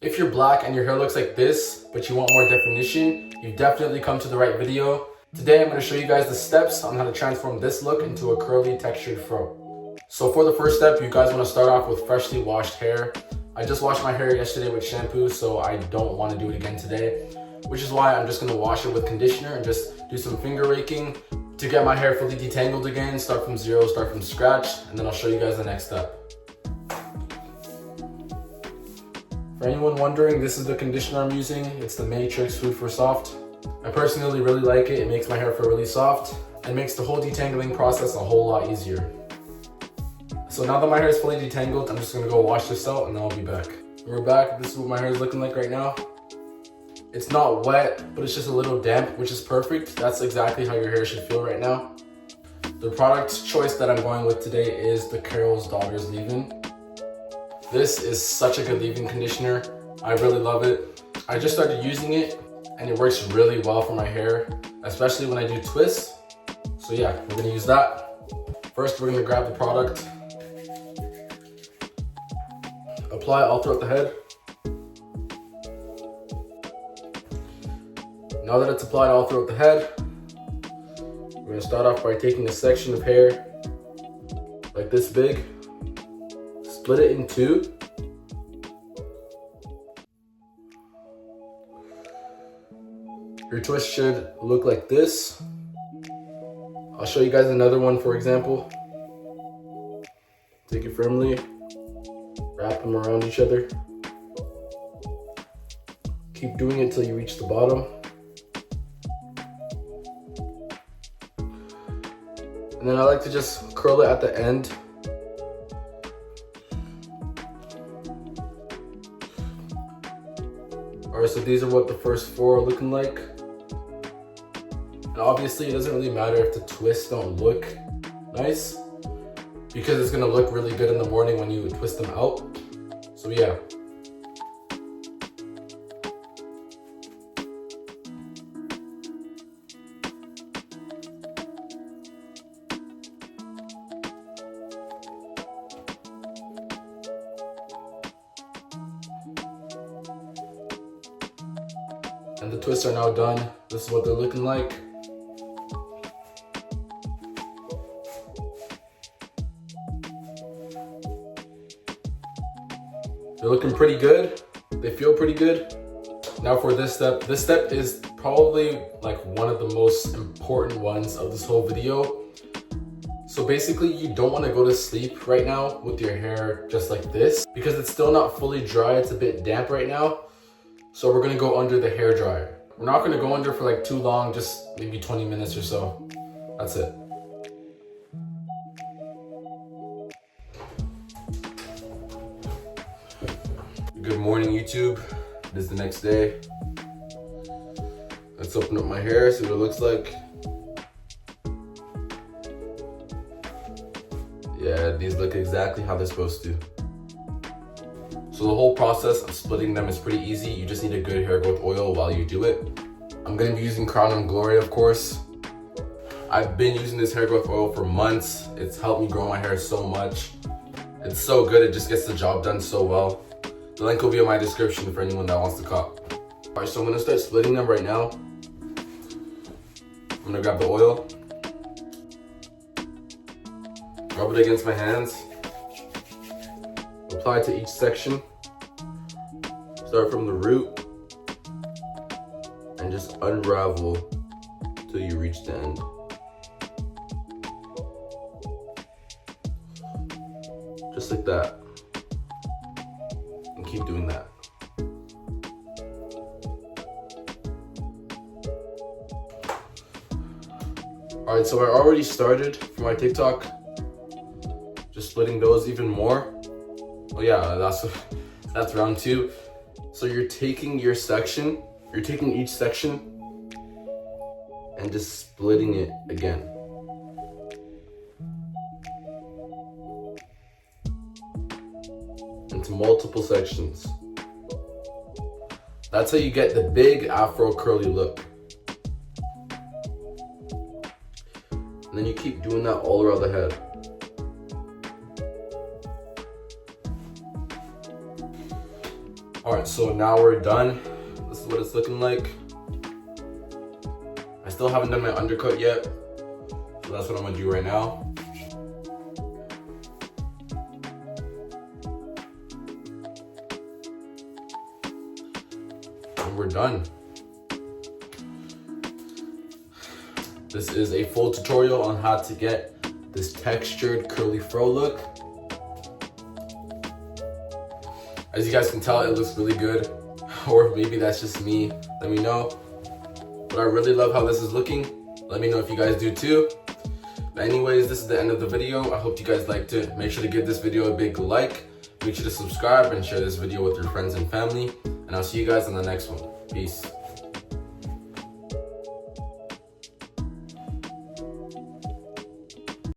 If you're black and your hair looks like this, but you want more definition, you've definitely come to the right video. Today I'm going to show you guys the steps on how to transform this look into a curly textured fro. So for the first step, you guys want to start off with freshly washed hair. I just washed my hair yesterday with shampoo, so I don't want to do it again today, which is why I'm just going to wash it with conditioner and just do some finger raking to get my hair fully detangled again, start from zero, start from scratch, and then I'll show you guys the next step. For anyone wondering, this is the conditioner I'm using. It's the Matrix Food for Soft. I personally really like it. It makes my hair feel really soft and makes the whole detangling process a whole lot easier. So now that my hair is fully detangled, I'm just gonna go wash this out and then I'll be back. We're back. This is what my hair is looking like right now. It's not wet, but it's just a little damp, which is perfect. That's exactly how your hair should feel right now. The product choice that I'm going with today is the Carol's Daughter's Leave-In. This is such a good leave-in conditioner. I really love it. I just started using it and it works really well for my hair, especially when I do twists. So yeah, we're gonna use that. First, we're gonna grab the product, apply it all throughout the head. Now that it's applied all throughout the head, we're gonna start off by taking a section of hair like this big, split it in two. Your twist should look like this. I'll show you guys another one for example. Take it firmly, wrap them around each other. Keep doing it till you reach the bottom. And then I like to just curl it at the end. Alright, so these are what the first four are looking like. And obviously it doesn't really matter if the twists don't look nice, because it's gonna look really good in the morning when you twist them out. So yeah. And the twists are now done. This is what they're looking like. They're looking pretty good. They feel pretty good. Now for this step is probably like one of the most important ones of this whole video. So basically you don't want to go to sleep right now with your hair just like this, because it's still not fully dry. It's a bit damp right now. So we're gonna go under the hair dryer. We're not gonna go under for like too long, just maybe 20 minutes or so. That's it. Good morning, YouTube. It is the next day. Let's open up my hair, see what it looks like. Yeah, these look exactly how they're supposed to. So the whole process of splitting them is pretty easy. You just need a good hair growth oil while you do it. I'm gonna be using Crown and Glory, of course. I've been using this hair growth oil for months. It's helped me grow my hair so much. It's so good, it just gets the job done so well. The link will be in my description for anyone that wants to cop. All right, so I'm gonna start splitting them right now. I'm gonna grab the oil, rub it against my hands, apply to each section. Start from the root and just unravel till you reach the end. Just like that. And keep doing that. Alright, so I already started for my TikTok, just splitting those even more. Oh yeah, that's round two. So you're taking each section and just splitting it again. Into multiple sections. That's how you get the big Afro curly look. And then you keep doing that all around the head. All Alright, so now we're done. This is what it's looking like. I still haven't done my undercut yet, so that's what I'm gonna do right now. And we're done. This is a full tutorial on how to get this textured curly fro look. As you guys can tell, it looks really good, or maybe that's just me. Let me know. But I really love how this is looking. Let me know if you guys do too. But anyways, this is the end of the video. I hope you guys liked it. Make sure to give this video a big like. Make sure to subscribe and share this video with your friends and family. And I'll see you guys on the next one. Peace.